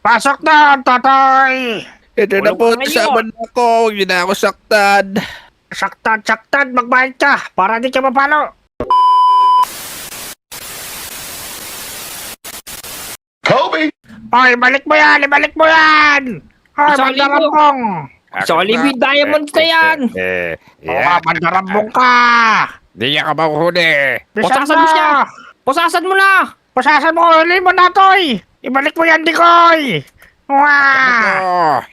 Pasok na, Totoy! Ito na Walang po, ngayon. kasama na ako. Huwag niyo na ako saktan. Saktan, magbayad ka para di ka mapalo. Kobe! Oy, ibalik mo yan! Oy, Isang libo. mandarambong! Jollibee Diamonds na yan! Oo nga, mandarambong ka! Di niya ka mahuhuli. Pusasan mo siya! Pusasan mo na! Pusasan mo, huli mo na, Toy! Ibalik mo yan, Dikoy! Wah!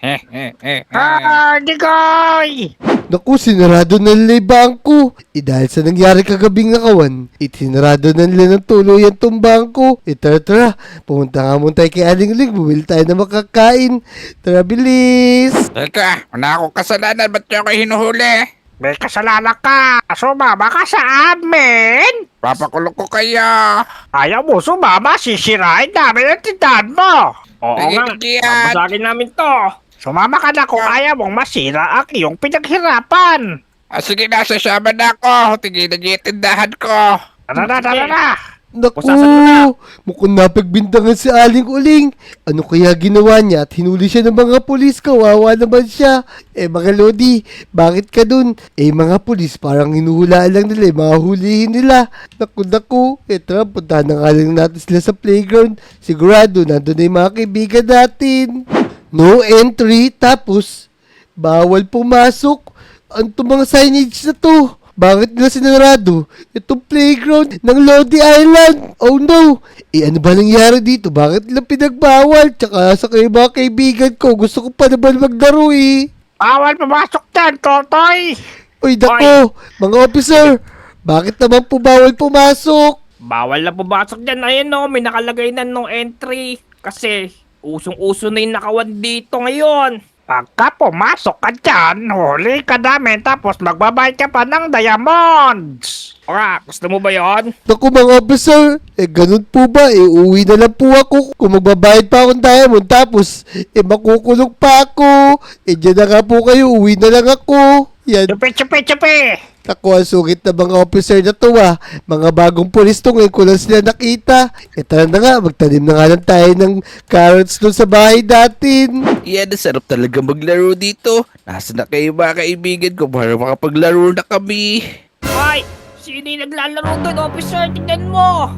Dikoy! Naku, sinarado na nila yung bangko. Dahil sa nangyari kagabing nakawan, sinarado na nila ng tuluyan tong bangko. Tara, pumunta nga muna tayo kay Aling Ling. Bumili tayo na makakain. Tara, bilis! Teka, wala akong kasalanan. Ba't niyo ako hinuhuli? May kasalanan ka! Sumama ka sa amin! Papakulong ko kayo. Ayaw mo sumama, sisirain namin ang tindahan mo! Oo Sige, nga, sige yan. babasagin namin to! Sumama ka na kung ayaw mong masira ang iyong pinaghirapan! Sige na, sasama na ako. Tigilan niyo yung tindahan ko. Tara na! Naku, Pusasan mo na. mukhang napagbintangan si Aling Uling. Ano kaya ginawa niya at hinuli siya ng mga pulis? Kawawa naman siya. Mga Lodi, bakit ka dun? Mga pulis parang hinuhulaan lang nila, mga hulihin nila. Naku. Tara, puntahan na nga lang natin sila sa playground. Sigurado, nandun na yung mga kaibigan natin. No entry, tapos bawal pumasok. Ano itong mga signage na to? Bakit nila sinarado itong playground ng Lodi Island? Oh no! Ano ba nangyari dito? Bakit nila pinagbawal? Tsaka sa kayo mga kaibigan ko, gusto ko pa naman maglaro eh. Bawal pumasok dyan, Totoy! Uy, dako! Mga officer! Bakit naman po bawal pumasok? Bawal na pumasok dyan. Ayun no, may nakalagay na no entry. Kasi usong-uso na yung nakawan dito ngayon. Pagka pumasok ka dyan, huli ka namin tapos magbabayad ka pa ng diamonds! Ora, gusto mo ba yon? Naku mga officer, ganun po ba? Uwi na lang po ako kung magbabayad pa akong diamond tapos makukulong pa ako. Dyan na nga po kayo, uwi na lang ako. Yan. Chupi! Naku, ang sungit na mga officer na to Mga bagong pulis to, ngayon ko lang sila nakita. Tara na nga, magtanim na nga lang tayo ng carrots doon sa bahay natin. Yan, sarap talaga maglaro dito. Nasa na kayo mga kaibigan ko para makapaglaro na kami. Ay! Sino yung naglalaro doon, officer? Tignan mo!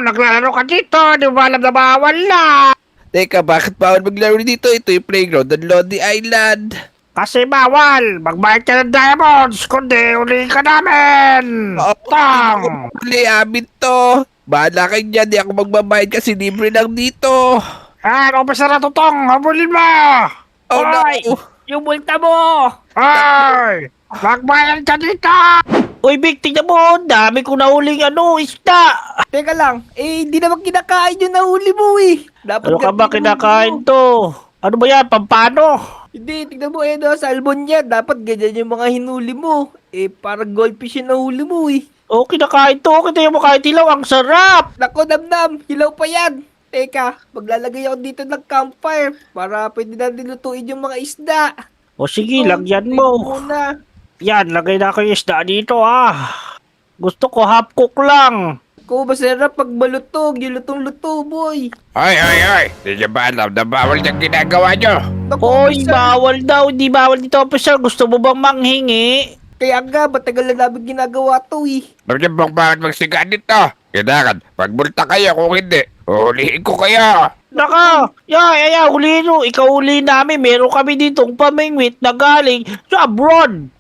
Naglalaro ka dito, di ba alam na bawal na? Teka, bakit bawal maglaro dito? Ito yung playground ng Lodi Island. Kasi bawal, magbayad ka ng diamonds, kundi uli ka namin! Tang! Huli amin to. Bahala kayo dyan, di ako magbabayad kasi libre lang dito. Officer na tutong, habulin mo! Oh Ay! no! Yung multa mo! Ay! Magbayad ka dito! Uy, Vic, tignan mo, dami ko nahuling isda. Teka lang, hindi naman kinakain yung nahuli mo Dapat Ano ka ba ganti mo. kinakain to? Ano ba yan, pampano? Hindi, tignan mo salmon yan. Dapat ganyan yung mga hinuli mo. Parang goldfish yung nahuli mo Kinakain to, kita mo kahit ilaw, ang sarap! Nako, damdam, hilaw pa yan. Teka, maglalagay ako dito ng campfire para pwede natin lutuin yung mga isda. Sige, lagyan tignan mo. Muna. Yan, lagay na ko yung isda dito Gusto ko half cook lang. Kung masarap pag malutog, yung lutong-luto, boy. Ay! Di niyo ba alam na bawal yung ginagawa nyo? Naku, Hoy, officer, bawal daw, di bawal dito, officer. Gusto mo bang manghingi? Kaya nga, matagal na namin ginagawa to Bakit bang bakit magsiga dito? Kailangan, pagmulta kayo kung hindi. Hulihin ko kayo. Naka, huli nyo. Ikaw huli namin. Meron kami ditong pamingwit na galing sa abroad.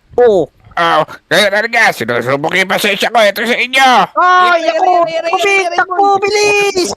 Kaya talaga, sinusubok yung pasensya ko. Ito sa inyo. Ay, Aray, ako! aray, aray, Kumik, aray, takbo, aray. bilis!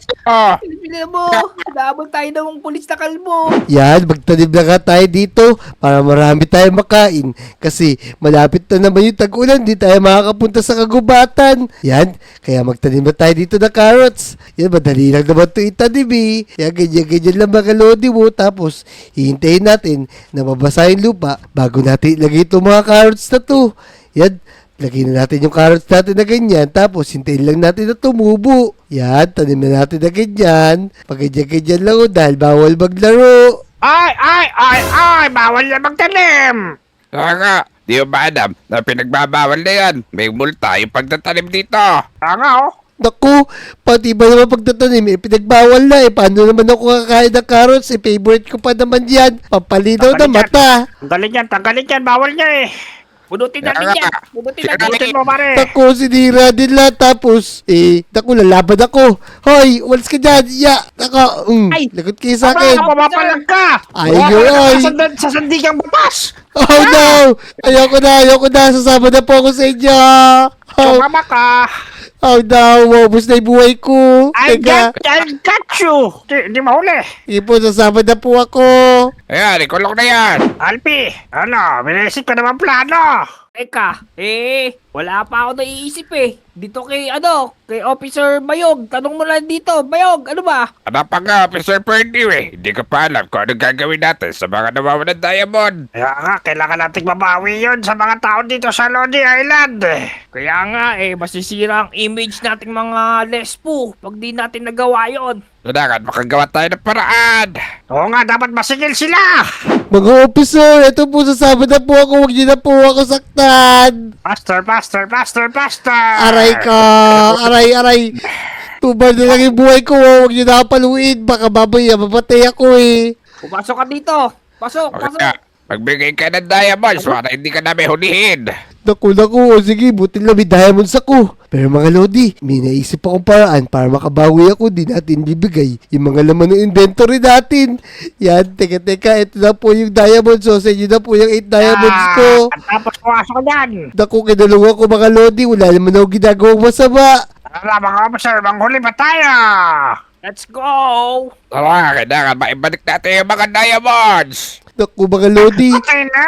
Pili mo, naabang tayo ng pulis na kalbo. Yan, magtanim na nga tayo dito para marami tayo makain. Kasi malapit na naman yung tag-ulan, di tayo makakapunta sa kagubatan. Yan, kaya magtanim na tayo dito ng carrots. Yan, madali lang naman ito itanim Yan, ganyan lang mga Lodi mo. Tapos, hihintayin natin na mabasa yung lupa bago natin ilagay itong mga carrots na to. Yan, lagyan na natin yung carrots natin na ganyan. Tapos, hintayin lang natin na tumubo. Yan, tanim na natin na ganyan. Pag ganyan lang dahil bawal maglaro. Ay! Bawal na magtanim! Saka, di mo ba alam na pinagbabawal na yan? May multa yung pagtatanim dito. Nga, Naku, pati ba naman pagtatanim, pinagbawal na Paano naman ako kakain ng carrots? Favorite ko pa naman yan. Pampalinaw na mata. Tanggalin yan, bawal niya eh. Punutin natin Kaya yan. nga. Punutin mo, pare. Naku, sinira din lahat. Tapos, naku, lalaban ako. Hoy, walis ka dyan. Naku, Ay! lagot kayo sa Aba, akin. mapapalag ka. Ay, Mapapalag ay. ka sa sandigang batas. Oh no! Ayoko na. Sasama na po ako sa inyo. Sumama ka. Oh no, maubos na yung buhay ko. I Teka, got you. Di mahuli. ipo, sasama na po ako. Ayan, ikulong na yan. Alpi, binisip ka naman plano. Teka, wala pa ako naiisip eh. Dito kay Officer Bayog. Tanong mo lang dito, Bayog, ano ba? Ano pa nga, Officer Purdy eh. Hindi ko pa alam kung anong gagawin natin sa mga nawawalan diamond. Kaya nga, kailangan nating mabawi yun sa mga tao dito sa Lodi Island. Kaya nga masisira ang image nating mga lespo pag di natin nagawa yon. Kailangan makagawa tayo ng paraan. Oo nga, dapat masigil sila. Mga officer, ito po, sasama na po ako. Huwag niyo na po ako saktan. Faster. Aray ka! Aray! Tubar na lang yung buhay ko. Huwag niyo na ako paluin. Baka babaya, mapatay ako eh. Pumasok ka dito. Pasok. Kaya, magbigay ka ng diamonds para hindi ka namin hulihin. Naku. O sige, buti lang may diamonds ako. Pero mga Lodi, may naisip akong paraan para makabawi ako. Di natin bibigay yung mga laman ng inventory natin. Yan, teka, ito na po yung diamonds. So, sa inyo na po yung 8 diamonds ko. Tapos pumasok yan. Naku, kinulungan ko mga Lodi. Wala naman ako ginagawang masama. Tara mga officer, manghuli ba tayo? Let's go. Tara, kailangan maibalik natin yung mga diamonds. Naku, mga Lodi. Patay na.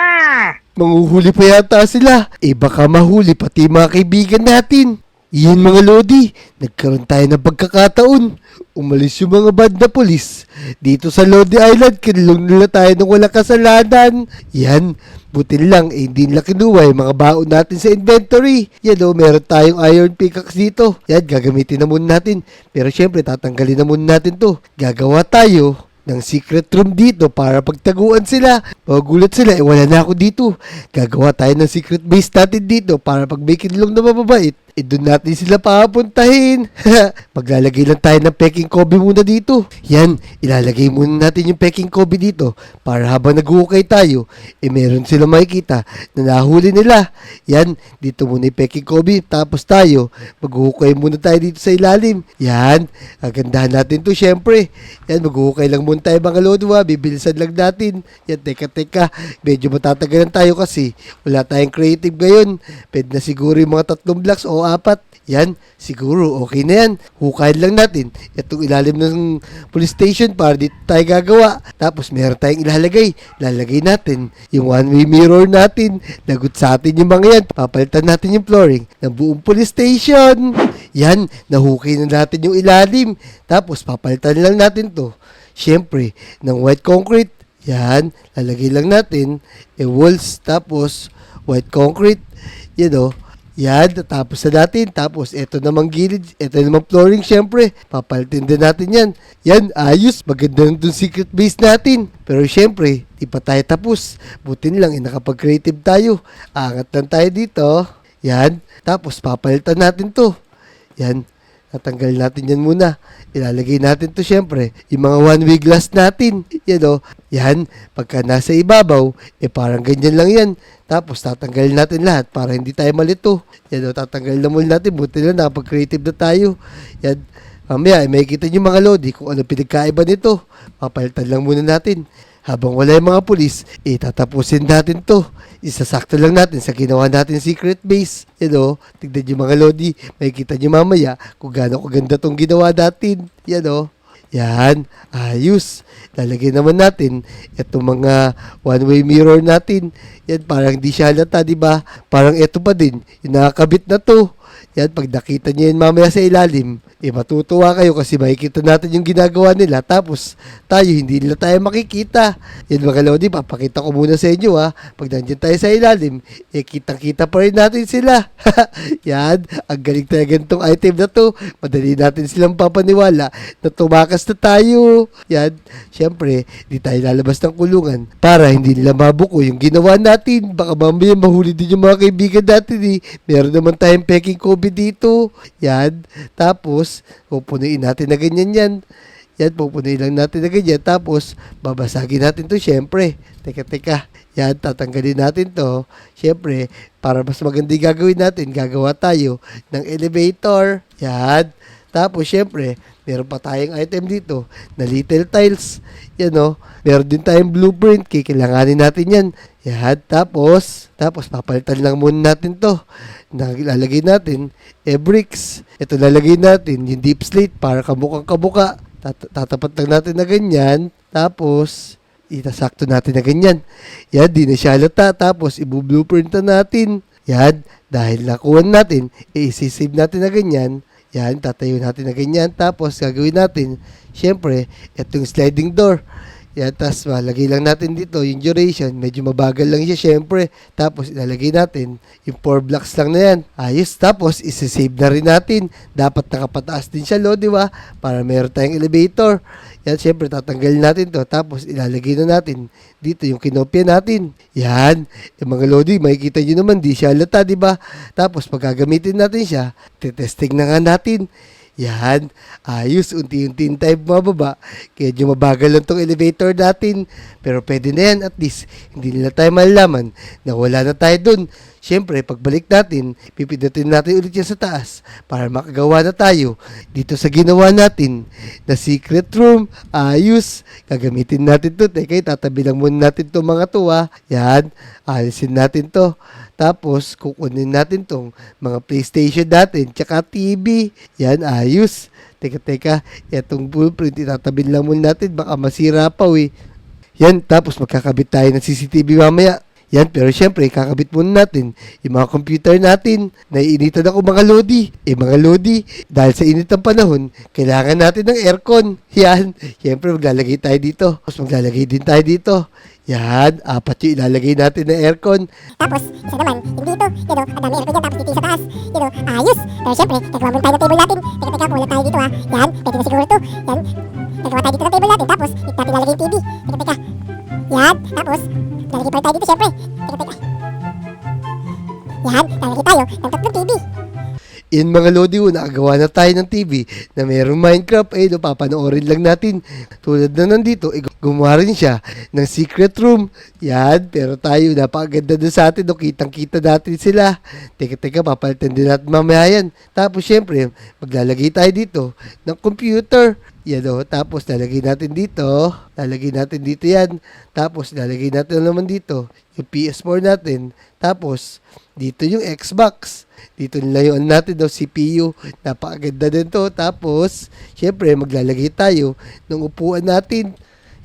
Manguhuli pa yata sila. Baka mahuli pati mga kaibigan natin. Iyan mga Lodi, nagkaroon tayo ng pagkakataon. Umalis yung mga bad na polis. Dito sa Lodi Island, kinulong nila tayo ng walang kasalanan. Yan, buti lang, hindi nila kinuha yung mga baon natin sa inventory. Yan meron tayong iron pickaxe dito. Yan, gagamitin na muna natin. Pero syempre, tatanggalin na muna natin to. Gagawa tayo ng secret room dito para pagtaguan sila. Magugulat sila, wala na ako dito. Gagawa tayo ng secret base natin dito para pag may kinulong na mababait, doon natin sila papuntahin. Maglalagay lang tayo ng peking kobe muna dito. Yan, ilalagay muna natin yung peking kobe dito para habang nag-uukay tayo, meron sila makikita na nahuli nila. Yan, dito muna yung peking kobe. Tapos tayo, mag-uukay muna tayo dito sa ilalim. Yan, agandahan natin to syempre. Yan, mag-uukay lang muna tayo mga lodwa. Bibilisan lang natin. Yan, teka. Medyo matatagalan tayo kasi wala tayong creative ngayon. Pwede na siguro yung mga 3 blocks o 4. Yan, siguro okay na yan. Hukayin lang natin itong ilalim ng police station para dito tayo gagawa. Tapos meron tayong lalagay natin yung one-way mirror natin. Lagot sa atin yung mga yan. Papalitan natin yung flooring ng buong police station. Yan, nahukay na natin yung ilalim. Tapos papalitan lang natin to, syempre, ng white concrete. Yan, lalagay lang natin walls, tapos white concrete. Yan yan, tapos na natin. Tapos, ito namang gilid, ito namang flooring, syempre. Papalitin din natin yan. Yan, ayos. Maganda na itong secret base natin. Pero syempre, di pa tayo tapos. Buti lang, nakapag-creative tayo. Angat lang tayo dito. Yan. Tapos, papalitan natin to. Yan. Natanggal natin yan muna. Ilalagay natin to syempre. Yung mga one-way glass natin. Yan Yan. Pagka nasa ibabaw, parang ganyan lang yan. Tapos tatanggalin natin lahat para hindi tayo malito. Yan tatanggalin na muna natin. Buti lang nakapag-creative na tayo. Yan. Mamaya, may kita nyo mga Lodi kung ano pinagkaiba nito. Papalitan lang muna natin. Habang wala yung mga pulis, tatapusin natin to. Isasakto lang natin sa ginawa natin secret base. Tignan nyo mga Lodi. May kita nyo mamaya kung gaano kaganda tong ginawa natin. Yan, ayos. Lalagay naman natin itong mga one-way mirror natin. Yan, parang di siya halata, diba? Parang ito pa din, yung nakakabit na to. Yan, pag nakita niyo yan mamaya sa ilalim, matutuwa kayo kasi makikita natin yung ginagawa nila. Tapos, tayo, hindi nila tayo makikita. Yan mga Lodi, papakita ko muna sa inyo Pag nandiyan tayo sa ilalim, kitang-kita pa rin natin sila. Yan, ang galing talaga itong item na to. Madali natin silang papaniwala na tumakas na tayo. Yan, syempre, di tayo lalabas ng kulungan para hindi nila mabuko yung ginawa natin. Baka mamaya mahuli din yung mga kaibigan natin Meron naman tayong peking kobe kami dito. Yan. Tapos, pupunuin natin na ganyan yan. Yan, pupunuin lang natin na ganyan. Tapos, babasagin natin to syempre. Teka. Yan, tatanggalin natin to. Syempre, para mas maganda yung gagawin natin, gagawa tayo ng elevator. Yan. Tapos, syempre, meron pa tayong item dito na little tiles. Yan o. Meron din tayong blueprint. Kailanganin natin yan. Yan. Tapos, papalitan lang muna natin to. Lalagay natin, bricks. Ito lalagay natin, yung deep slate para kamukhang kabuka. Tatapat lang natin na ganyan. Tapos, itasakto natin na ganyan. Yan, di na siya halata. Tapos, ibu-blueprint na natin. Yan, dahil nakuha natin, i-save natin na ganyan. Yan, tatayo natin na ganyan. Tapos, gagawin natin, syempre, itong sliding door. Yan, tapos malagay lang natin dito yung duration. Medyo mabagal lang siya, syempre. Tapos, ilalagay natin yung 4 blocks lang na yan. Ayos. Tapos, isi-save na rin natin. Dapat nakapataas din siya, di ba? Para meron tayong elevator. Yan, syempre, tatanggalin natin to. Tapos, ilalagay na natin dito yung kinopya natin. Yan. Yung mga lodi, makikita nyo naman, di siya halata, di ba? Tapos, pag gagamitin natin siya, titesting na nga natin. Yan, ayos, unti-unti tayo bumababa. Kaya medyo mabagal lang tong elevator natin. Pero pwede na yan, at least hindi nila tayo malalaman na wala na tayo dun. Siyempre, pagbalik natin, pipindutin natin ulit yan sa taas para makagawa na tayo dito sa ginawa natin na secret room. Ayos, gagamitin natin to. Teka, tatabi lang muna natin to mga to, ha. Yan, alisin natin to. Tapos, kukunin natin tong mga PlayStation natin, tsaka TV. Yan, ayos. Teka. Itong blueprint, itatabi lang muna natin. Baka masira pa, Yan, tapos magkakabit tayo ng CCTV mamaya. Yan, pero syempre, kakabit muna natin yung mga computer natin. Naiinitan ako mga lodi. Mga lodi, dahil sa init ng panahon, kailangan natin ng aircon. Yan, syempre, maglalagay tayo dito. Tapos maglalagay din tayo dito. Yan, 4 yung ilalagay natin na aircon. Tapos, isa naman, yung dito, ang dami aircon dyan, tapos dito sa taas, ayos. Pero syempre, gagawa muna tayo ng table natin. Teka, kulang tayo dito, ha. Yan, pwede na siguro to. Yan, gagawa tayo dito ng table natin, tapos, dito natin lalagay yung TV. Teka. Yan, tapos, lalagay pa rin tayo dito, syempre. Teka. Yan, lalagay tayo ng 3 TV. In mga lodi, nakagawa na tayo ng TV na mayroong Minecraft, papanoorin lang natin. Tulad na nandito, gumawa rin siya ng secret room. Yan, pero tayo, napakaganda na sa atin, kitang-kita natin sila. Teka, papalitan din natin mamaya yan. Tapos, syempre, maglalagay tayo dito ng computer. Yan tapos lalagay natin dito yan. Tapos, lalagay natin naman dito yung PS4 natin. Tapos, dito yung Xbox. Dito nilayuan natin CPU. Napakaganda din to. Tapos, syempre, maglalagay tayo ng upuan natin.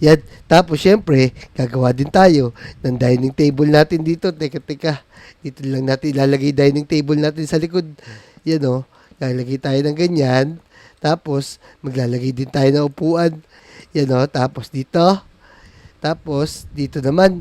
Yan. Tapos, syempre, gagawa din tayo ng dining table natin dito. Teka. Dito lang natin ilalagay dining table natin sa likod. Yan lalagay tayo ng ganyan. Tapos, maglalagay din tayo ng upuan. Yan tapos dito. Tapos, dito naman.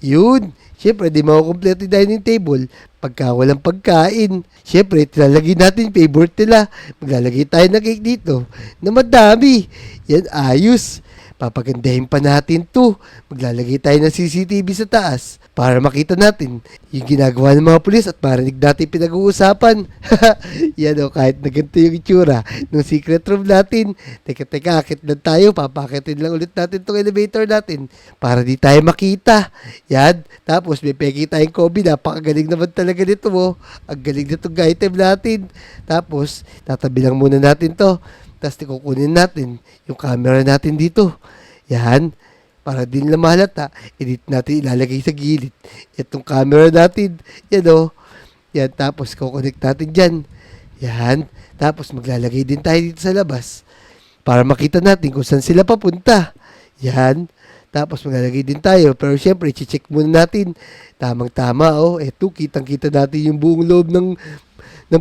Yun. Siyempre, di makukompleto yung dining table pagka walang pagkain. Siyempre, tilalagay natin yung favorite nila. Maglalagay tayo ng cake dito na madami. Yan, ayos. Papagandahin pa natin to. Maglalagay tayo ng CCTV sa taas para makita natin yung ginagawa ng mga pulis at marinig natin pinag-uusapan. Yan kahit na ganito yung itsura ng secret room natin. Teka, akit lang tayo. Papakitin lang ulit natin tong elevator natin para di tayo makita. Yan. Tapos may peki tayong Kobe. Napakagaling naman talaga nito Ang galing nitong item natin. Tapos, tatabi lang muna natin to. Tapos kukunin natin yung camera natin dito. Yan. Para din lang mahalata, edit natin ilalagay sa gilid. Itong camera natin. Yan Yan. Tapos kukonek natin dyan. Yan. Tapos maglalagay din tayo dito sa labas. Para makita natin kung saan sila papunta. Yan. Tapos maglalagay din tayo. Pero syempre, check muna natin. Tamang-tama Eto, kitang-kita natin yung buong loob ng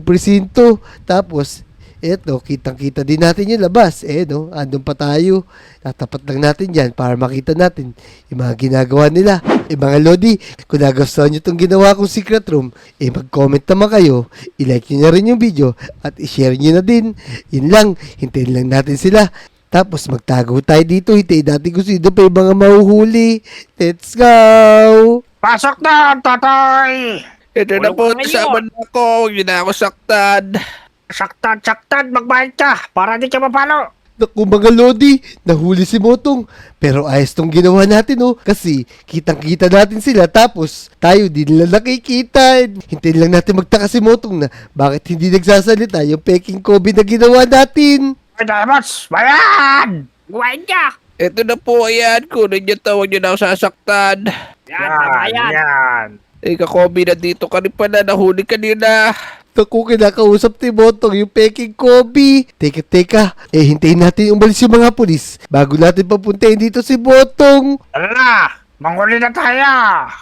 presinto. Tapos, eto, kitang-kita din natin yung labas. Andun pa tayo. Tatapat lang natin dyan para makita natin yung mga ginagawa nila. Mga lodi, kung nagustuhan nyo itong ginawa kong secret room, mag-comment naman kayo, i-like nyo na rin yung video, at i-share nyo na din. Yun lang, hintayin lang natin sila. Tapos magtago tayo dito, hintayin natin kung sino pa yung mga mahuhuli. Let's go! Pasok na, tatay! Ito na Tulog po, ka ngayon. kasama na ako. Huwag niyo na ako saktan. Saktan, magbayad ka para di ka mapalo. Naku mga Lodi, nahuli si Motong. Pero ayos tong ginawa natin oh. Kasi kitang-kita natin sila tapos tayo di nila nakikita. Hintayin lang natin magtaka si Motong na bakit hindi nagsasalita yung peking Kobe na ginawa natin. Ay, Diamonds, bayan! Gumain ka! Ito na po, ayan. Kunin niyo to, huwag niyo na ako sasaktan. Yan. Kobe, nandito ka rin pala. Nahuli kanina. Naku, kinakausap ni Motong yung peking Kobe. Teka. Hintayin natin umalis yung mga pulis bago natin papuntahin dito si Motong. Tara na! Manghuli na tayo!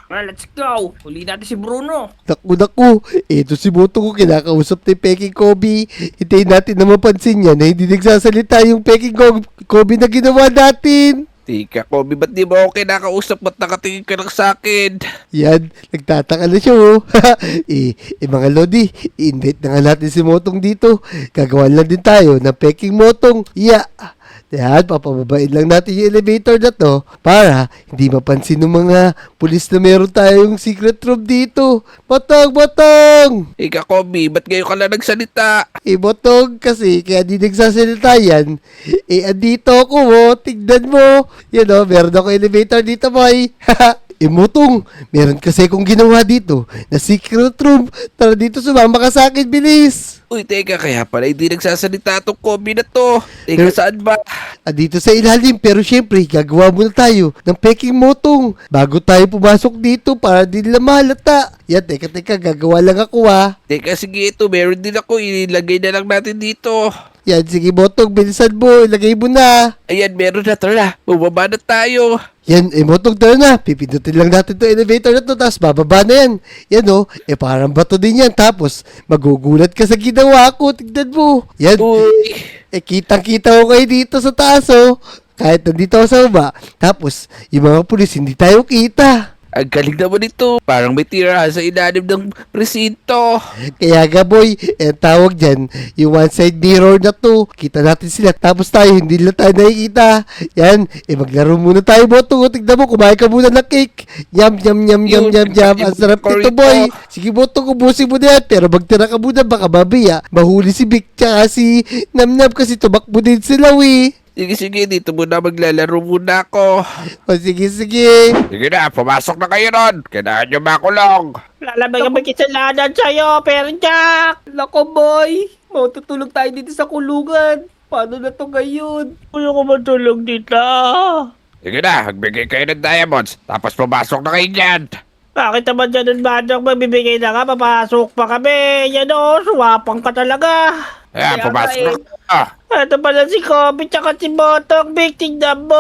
Well, let's go! Huli natin si Bruno. Naku. Ito si Motong ko kinakausap ni peking Kobe. Hintayin natin na mapansin niya na hindi nagsasalita yung peking Kobe na ginawa natin. Tika, Kobe, ba't di mo ako kinakausap? Ba't nakatingin ka lang sa akin? Yan, nagtataka na siya oh. Mga Lodi, i-invite na nga natin si Motong dito. Gagawan lang din tayo ng peking Motong. Yan, papababain lang natin yung elevator na to para hindi mapansin ng mga pulis na meron tayong secret room dito. Botong! Ika, Kobe, ba't ngayon ka lang nagsalita? Botong kasi kaya di nagsasalita yan. Andito ako oh, tignan mo. Yan oh, meron ako elevator dito boy. Motong, meron kasi akong ginawa dito na secret room. Tara dito, sumama ka sa akin, bilis. Uy, teka, kaya pala hindi nagsasalita tong Kobe na to. Teka, saan ba? Dito sa ilalim, pero syempre, gagawa muna tayo ng peking Motong bago tayo pumasok dito para di nila mahalata. Yan, teka, gagawa lang ako Teka, sige, ito, meron din ako. Ilagay na lang natin dito. Yan, sige Motong, bilisan mo, ilagay mo na. Ayan, meron na. Tara, bumaba na tayo. Yan, Motong, tara na. Pipindutin lang natin to elevator na to, tapos bababa na yan. Yan oh, parang bato din yan. Tapos, magugulat ka sa ginawa ko. Tignan mo. Yan, Uy, kitang-kita ko kayo dito sa taas oh. Kahit nandito ako sa baba. Tapos, yung mga pulis, hindi tayo kita. ang galing naman ito. Parang may tirahan sa ilalim ng presinto. Kaya nga boy, tawag dyan, yung one side mirror na to. Kita natin sila, tapos tayo, hindi nila tayo nakikita. Yan, maglaro muna tayo Botong. Tignan mo, kumain ka muna ng cake. Yum. Ang sarap nito boy. Sige Botong, ubusin mo na yan. Pero magtira ka muna, baka babaya mahuli si Vic tsaka si Namnam kasi tumakbo din sila Sige, dito muna maglalaro muna ako. O sige. Sige na, pumasok na kayo nun. Kailangan nyo makulong. Lalabay kami kisalanan sa'yo, Pero Jack! Lako boy! Matutulog tayo dito sa kulungan. Paano na to ngayon? Ayaw ko matulog dito. Sige na, magbigay kayo ng diamonds. Tapos pumasok na kayo dyan. Bakit naman dyan ng badang magbibigay na nga, papasok pa kami. Yan o, suwapang ka talaga. Ayan, Kaya pumasok nga na kayo. Ito pala si Kobe tsaka si Botong, Big, tignan mo.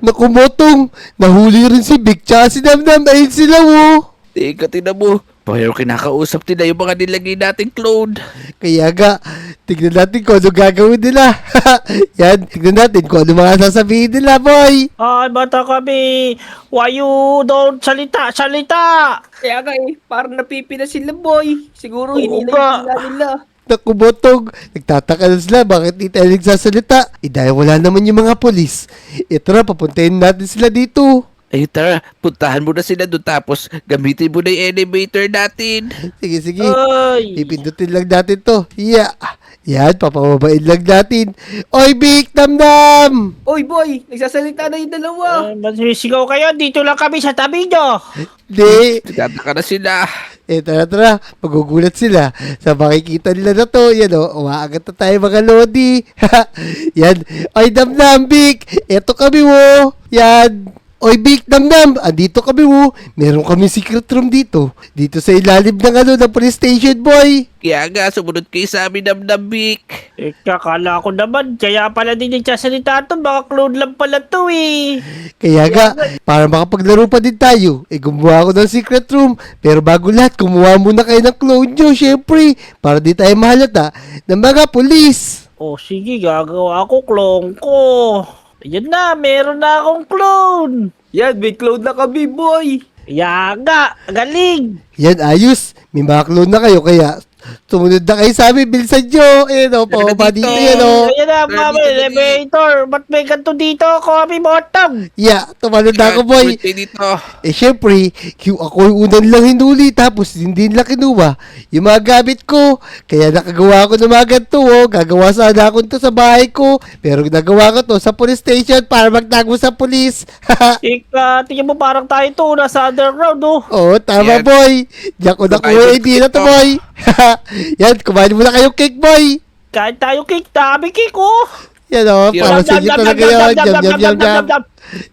Naku Botong, nahuli rin si Vic tsaka si Namnam. Ayun sila Teka, tinan mo. Pero kinakausap nila yung mga nilagay nating clone. Kaya nga, tignan natin kung ano gagawin nila. Yan, tignan natin kung ano mga sasabihin nila, boy. Ay, bata kami. Why you don't salita? Kaya nga parang napipila sila boy. Siguro hindi ba? na nila. Naku Botong, nagtataka na sila bakit di tayo nagsasalita. Dahil wala naman yung mga polis. Tara, papuntahin natin sila dito. Ay, tara, puntahan mo na sila doon tapos gamitin mo na yung elevator natin. Sige. Ay. Ipindutin lang natin to. Yan, papababain lang natin. Oy, Vic, Namnam! Oy boy! Nagsasalita na yung dalawa. Masisigaw kayo, dito lang kami sa tabi nyo. Di. Nagtataka na sila. Tara. Magugulat sila sa makikita nila na to. Yan umaagat na tayo mga Lodi. Yan. Oy, Namnam, Vic. Eto kami Yan. Oy, Vic, Namnam. Andito kami Meron kami secret room dito. Dito sa ilalim ng ng police station, boy. Kaya nga, sumunod kayo sa amin namnambik. Kakala ko naman, kaya pala din nagsasalita ito, baka clone lang pala to Kaya nga, para makapaglaro pa din tayo, gumawa ako ng secret room. Pero bago lahat, kumuha muna kayo ng clone nyo, syempre. Para di tayo mahalata ng mga pulis. O sige, gagawa ko clone ko. Ayan na, meron na akong clone. Yan, may cloud na kami boy. Yaga, galing. Yan, ayos. May mga clone na kayo, kaya Tumunod na kayo sa amin, bilisan nyo. Ayan o, pababa dito. dito yan o. Ayan na, Tara mami, dito, elevator. Ba't may ganito dito, Kobe Bottom? Yeah, tumalon na ako, boy. Birthday dito. Eh, syempre, ako yung unang lang hinuli, tapos hindi nila kinuha yung mga gamit ko. Kaya nakagawa ko ng mga ganito, oh. Gagawa sana ako to sa bahay ko. Pero nagawa ko to sa police station para magtago sa police. Tingnan mo parang tayo to, nasa underground, oh. Oo, tama, Yan. boy. Diyan ko nakuha yung idea na to, boy. Yan, kumain muna kayong cake, boy. Kain tayo cake, dami cake, oh. Yan, oh, para sa inyo talaga yun. Yum, yum, yum, yum.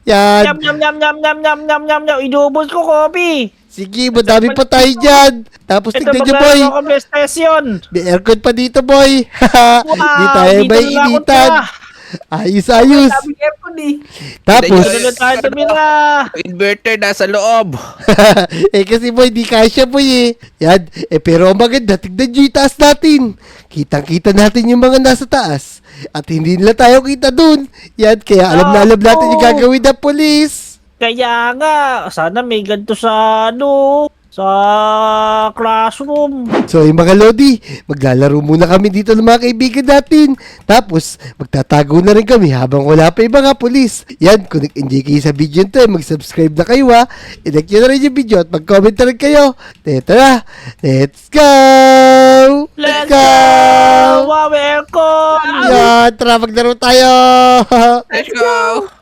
Yan. Yum, yum, yum, yum, yum, yum, yum, yum, yum. Inubos ko, Kobe. Sige, madami pa tayo dyan. Tapos Ito, tignan nyo, boy. maglalaro ako ng station. May aircon pa dito, boy. Hindi tayo dito may na ako initan. tira. Ayos, ayos. Sabi aircon eh. Tapos, Dito na tayo tumira. Inverter nasa loob. eh kasi boy, di kasya boy eh. Yan, pero ang maganda, tignan nyo yung taas natin. Kitang-kita natin yung mga nasa taas. At hindi nila tayo kita dun. Yan, kaya alam na alam natin yung gagawin ng polis. Kaya nga, sana may ganito sa sa classroom. So, yung mga Lodi, maglalaro muna kami dito ng mga kaibigan natin. Tapos, magtatago na rin kami habang wala pa yung mga polis. Yan, kung nag-enjoy kayo sa video nito, mag-subscribe na kayo ha. I-like nyo na rin yung video at mag-comment na rin kayo. Tara, let's go! Let's go! Wow, welcome! Yan, tara maglaro tayo! Let's go.